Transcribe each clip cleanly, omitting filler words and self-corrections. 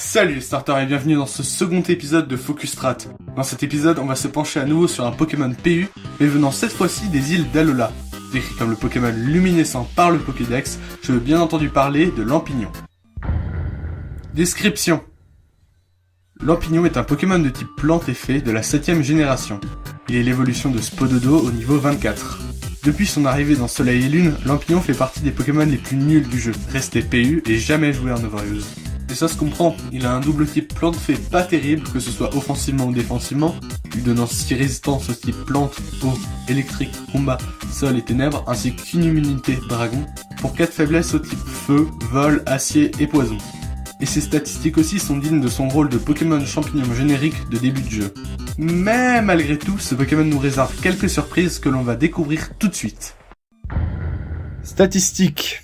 Salut les starters et bienvenue dans ce second épisode de Focus Strat. Dans cet épisode, on va se pencher à nouveau sur un Pokémon PU, mais venant cette fois-ci des îles d'Alola. Décrit comme le Pokémon luminescent par le Pokédex, je veux bien entendu parler de Lampignon. Description. Lampignon est un Pokémon de type plante et fée de la 7ème génération. Il est l'évolution de Spododo au niveau 24. Depuis son arrivée dans Soleil et Lune, Lampignon fait partie des Pokémon les plus nuls du jeu, resté PU et jamais joué en Overuse. Et ça se comprend, il a un double type plante-fée pas terrible, que ce soit offensivement ou défensivement, lui donnant 6 résistances au type plante, eau, électrique, combat, sol et ténèbres, ainsi qu'une immunité dragon, pour 4 faiblesses au type feu, vol, acier et poison. Et ses statistiques aussi sont dignes de son rôle de Pokémon champignon générique de début de jeu. Mais malgré tout, ce Pokémon nous réserve quelques surprises que l'on va découvrir tout de suite. Statistiques.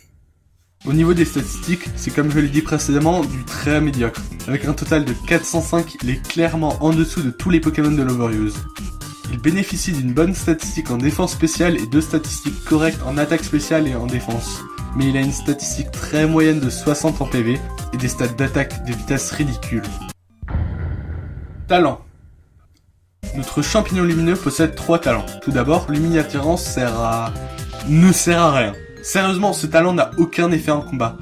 Au niveau des statistiques, c'est comme je l'ai dit précédemment, du très médiocre. Avec un total de 405, il est clairement en dessous de tous les Pokémon de l'Overuse. Il bénéficie d'une bonne statistique en défense spéciale et 2 statistiques correctes en attaque spéciale et en défense. Mais il a une statistique très moyenne de 60 en PV et des stats d'attaque de vitesse ridicules. Talent. Notre champignon lumineux possède 3 talents. Tout d'abord, Lumini-attirance ne sert à rien. Sérieusement, ce talent n'a aucun effet en combat.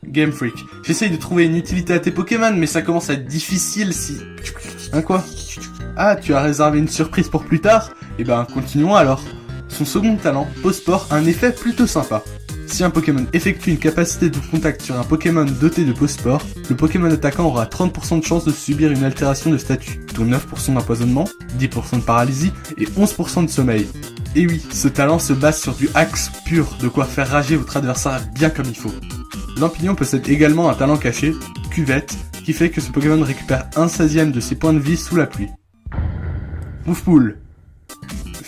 Game Freak. J'essaye de trouver une utilité à tes Pokémon, mais ça commence à être difficile si... Hein quoi? Ah, tu as réservé une surprise pour plus tard? Eh ben, continuons alors. Son second talent, Pospore, a un effet plutôt sympa. Si un Pokémon effectue une capacité de contact sur un Pokémon doté de Pospore, le Pokémon attaquant aura 30% de chance de subir une altération de statut, dont 9% d'empoisonnement, 10% de paralysie et 11% de sommeil. Et oui, ce talent se base sur du axe pur, de quoi faire rager votre adversaire bien comme il faut. Lampignon possède également un talent caché, Cuvette, qui fait que ce Pokémon récupère 1/16 de ses points de vie sous la pluie. Moufpool.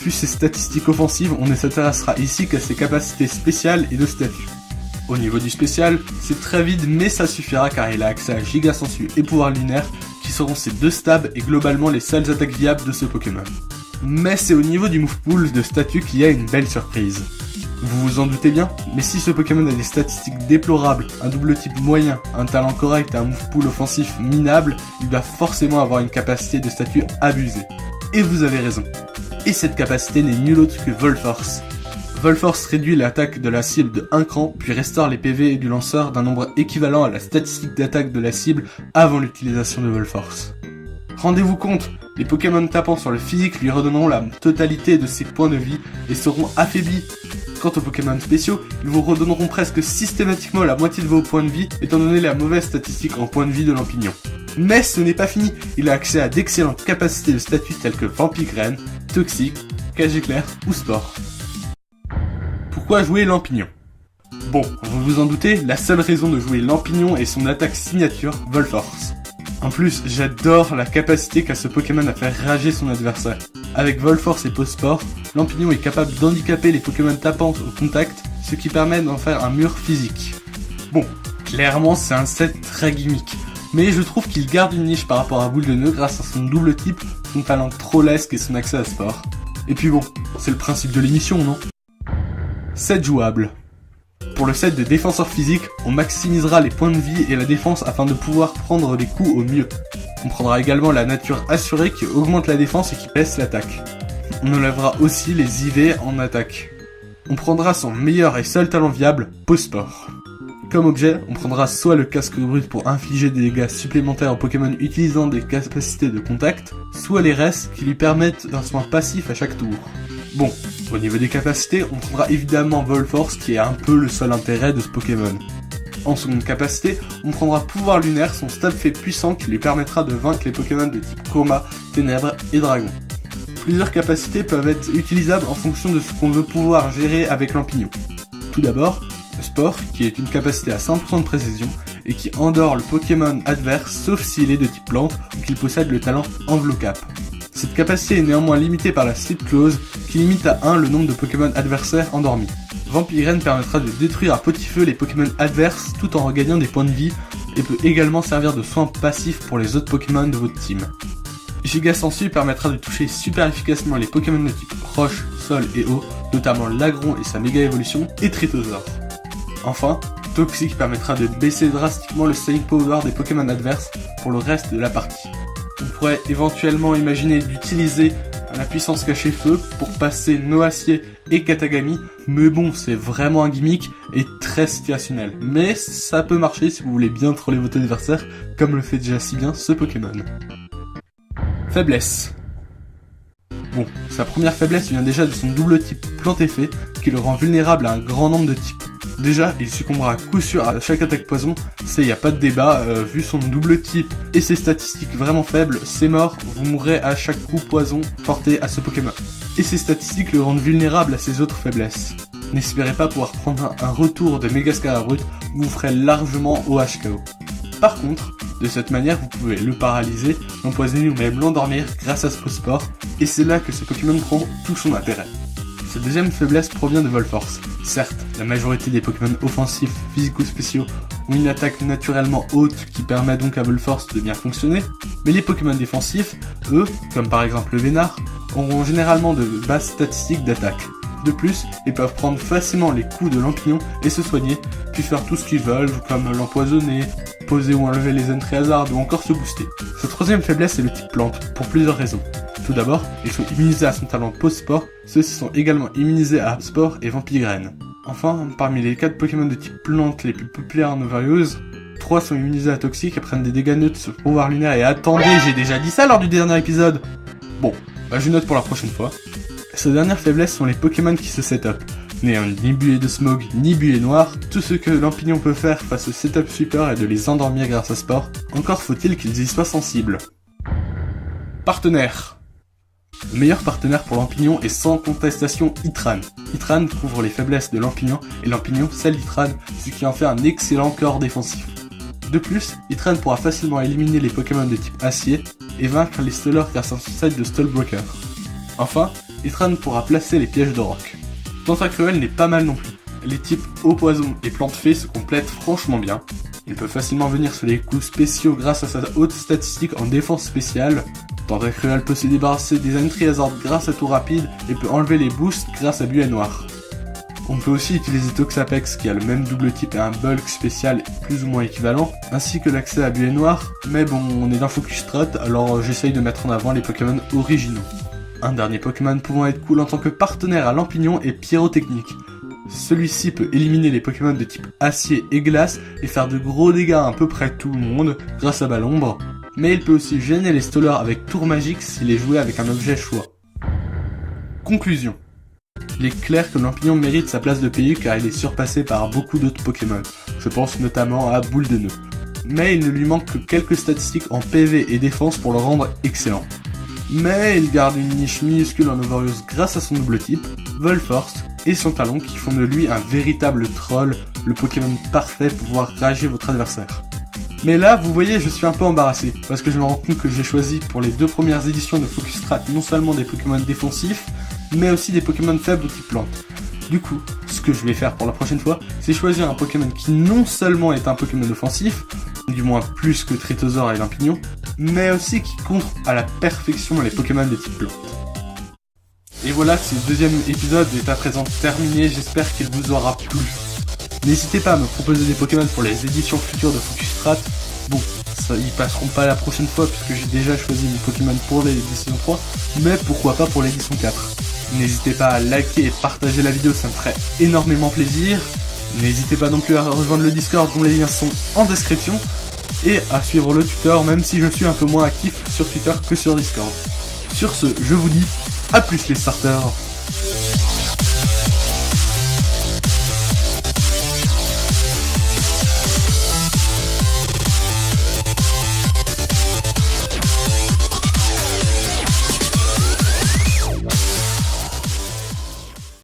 Vu ses statistiques offensives, on ne s'intéressera ici qu'à ses capacités spéciales et de statut. Au niveau du spécial, c'est très vide mais ça suffira car il a accès à Giga Sensu et Pouvoir Lunaire, qui seront ses 2 stabs et globalement les seules attaques viables de ce Pokémon. Mais c'est au niveau du Moufpool de statut qu'il y a une belle surprise. Vous vous en doutez bien, mais si ce Pokémon a des statistiques déplorables, un double type moyen, un talent correct et un Moufpool offensif minable, il va forcément avoir une capacité de statut abusée. Et vous avez raison. Et cette capacité n'est nulle autre que Volforce. Volforce réduit l'attaque de la cible de 1 cran, puis restaure les PV du lanceur d'un nombre équivalent à la statistique d'attaque de la cible avant l'utilisation de Volforce. Rendez-vous compte, les Pokémon tapant sur le physique lui redonneront la totalité de ses points de vie et seront affaiblis. Quant aux Pokémon spéciaux, ils vous redonneront presque systématiquement la moitié de vos points de vie, étant donné la mauvaise statistique en points de vie de Lampignon. Mais ce n'est pas fini, il a accès à d'excellentes capacités de statut telles que Vampigraine, Toxique, Cage Éclair ou Sport. Pourquoi jouer Lampignon? Bon, vous vous en doutez, la seule raison de jouer Lampignon est son attaque signature, Volforce. En plus, j'adore la capacité qu'a ce Pokémon à faire rager son adversaire. Avec Volforce et Pospore, Lampignon est capable d'handicaper les Pokémon tapants au contact, ce qui permet d'en faire un mur physique. Bon, clairement c'est un set très gimmick, mais je trouve qu'il garde une niche par rapport à Boule de Nœud grâce à son double type, son talent trollesque et son accès à sport. Et puis bon, c'est le principe de l'émission, non? Set jouable. Pour le set de défenseur physique, on maximisera les points de vie et la défense afin de pouvoir prendre les coups au mieux. On prendra également la nature assurée qui augmente la défense et qui baisse l'attaque. On enlèvera aussi les IV en attaque. On prendra son meilleur et seul talent viable, Pospore. Comme objet, on prendra soit le casque brut pour infliger des dégâts supplémentaires aux Pokémon utilisant des capacités de contact, soit les restes qui lui permettent un soin passif à chaque tour. Bon, au niveau des capacités, on prendra évidemment Volforce qui est un peu le seul intérêt de ce Pokémon. En seconde capacité, on prendra Pouvoir Lunaire, son stab fait puissant qui lui permettra de vaincre les Pokémon de type Coma, Ténèbres et Dragon. Plusieurs capacités peuvent être utilisables en fonction de ce qu'on veut pouvoir gérer avec Lampignon. Tout d'abord, le Sport, qui est une capacité à 100% de précision et qui endort le Pokémon adverse sauf s'il est de type plante ou qu'il possède le talent Envelocap. Cette capacité est néanmoins limitée par la Sleep Clause qui limite à 1 le nombre de Pokémon adversaires endormis. Vampigraine permettra de détruire à petit feu les Pokémon adverses tout en regagnant des points de vie et peut également servir de soin passif pour les autres Pokémon de votre team. Giga Sensu permettra de toucher super efficacement les Pokémon de type roche, sol et eau, notamment Lagron et sa méga évolution et Tritosaur. Enfin, Toxic permettra de baisser drastiquement le staying power des Pokémon adverses pour le reste de la partie. On pourrait éventuellement imaginer d'utiliser la puissance cachée feu pour passer Noacier et Katagami, mais bon, c'est vraiment un gimmick et très situationnel. Mais ça peut marcher si vous voulez bien troller votre adversaire, comme le fait déjà si bien ce Pokémon. Faiblesse. Bon, sa première faiblesse vient déjà de son double type plante-effet, qui le rend vulnérable à un grand nombre de types. Déjà, il succombera à coup sûr à chaque attaque poison, y a pas de débat, vu son double type et ses statistiques vraiment faibles, c'est mort, vous mourrez à chaque coup poison porté à ce Pokémon. Et ses statistiques le rendent vulnérable à ses autres faiblesses. N'espérez pas pouvoir prendre un retour de Mega Scarabrute, vous ferez largement au HKO. Par contre, de cette manière, vous pouvez le paralyser, l'empoisonner ou même l'endormir grâce à Sposport, et c'est là que ce Pokémon prend tout son intérêt. Sa deuxième faiblesse provient de Volforce. Certes, la majorité des Pokémon offensifs, physico-spéciaux ont une attaque naturellement haute qui permet donc à Volforce de bien fonctionner, mais les Pokémon défensifs, eux, comme par exemple le Vénard, auront généralement de basses statistiques d'attaque. De plus, ils peuvent prendre facilement les coups de Lampignon et se soigner, puis faire tout ce qu'ils veulent, comme l'empoisonner, poser ou enlever les entrées hasard ou encore se booster. Sa troisième faiblesse est le type plante, pour plusieurs raisons. Tout d'abord, ils sont immunisés à son talent post-sport, ceux-ci sont également immunisés à sport et vampigraine. Enfin, parmi les 4 Pokémon de type plante les plus populaires en Overuse, 3 sont immunisés à Toxic et prennent des dégâts neutres sur pouvoir lunaire et attendez, j'ai déjà dit ça lors du dernier épisode. Bon, je note pour la prochaine fois. Sa dernière faiblesse sont les Pokémon qui se set-up. N'ayant ni buée de smog, ni buée noire, tout ce que Lampignon peut faire face au setup sweeper est de les endormir grâce à sport, encore faut-il qu'ils y soient sensibles. Partenaire. Le meilleur partenaire pour Lampignon est sans contestation Heatran. Heatran couvre les faiblesses de Lampignon et Lampignon scelle Heatran, ce qui en fait un excellent corps défensif. De plus, Heatran pourra facilement éliminer les Pokémon de type acier et vaincre les Stallers grâce à son set de Stallbreaker. Enfin, Heatran pourra placer les pièges de roc. Tentacruel n'est pas mal non plus. Les types eau poison et plante fée se complètent franchement bien. Il peut facilement venir sur les coups spéciaux grâce à sa haute statistique en défense spéciale. Tentacruel peut se débarrasser des Entry Hazard grâce à Tour Rapide et peut enlever les boosts grâce à Buée Noire. On peut aussi utiliser Toxapex qui a le même double type et un bulk spécial plus ou moins équivalent, ainsi que l'accès à Buée Noire, mais bon, on est dans Focus Strat, alors j'essaye de mettre en avant les Pokémon originaux. Un dernier Pokémon pouvant être cool en tant que partenaire à Lampignon est Pyrotechnique. Celui-ci peut éliminer les Pokémon de type acier et glace et faire de gros dégâts à peu près tout le monde grâce à Balombre, mais il peut aussi gêner les Stallers avec Tour Magique s'il est joué avec un objet choix. Conclusion. Il est clair que Lampignon mérite sa place de PU car il est surpassé par beaucoup d'autres Pokémon, je pense notamment à Boule de Nœud. Mais il ne lui manque que quelques statistiques en PV et défense pour le rendre excellent. Mais il garde une niche minuscule en Overuse grâce à son double type, Volforce, et son talon qui font de lui un véritable troll, le Pokémon parfait pour pouvoir rager votre adversaire. Mais là, vous voyez, je suis un peu embarrassé, parce que je me rends compte que j'ai choisi pour les 2 premières éditions de Focus Strat non seulement des Pokémon défensifs, mais aussi des Pokémon faibles type plante. Du coup, ce que je vais faire pour la prochaine fois, c'est choisir un Pokémon qui non seulement est un Pokémon offensif, du moins plus que Tritosor et Lampignon, mais aussi qui contre à la perfection les Pokémon de type plante. Et voilà, ce deuxième épisode est à présent terminé, j'espère qu'il vous aura plu. N'hésitez pas à me proposer des Pokémon pour les éditions futures de Focus Strat. Bon, ça, ils passeront pas la prochaine fois puisque j'ai déjà choisi mes Pokémon pour l'édition 3, mais pourquoi pas pour l'édition 4. N'hésitez pas à liker et partager la vidéo, ça me ferait énormément plaisir. N'hésitez pas non plus à rejoindre le Discord dont les liens sont en description. Et à suivre le tuteur, même si je suis un peu moins actif sur Twitter que sur Discord. Sur ce, je vous dis à plus les starters.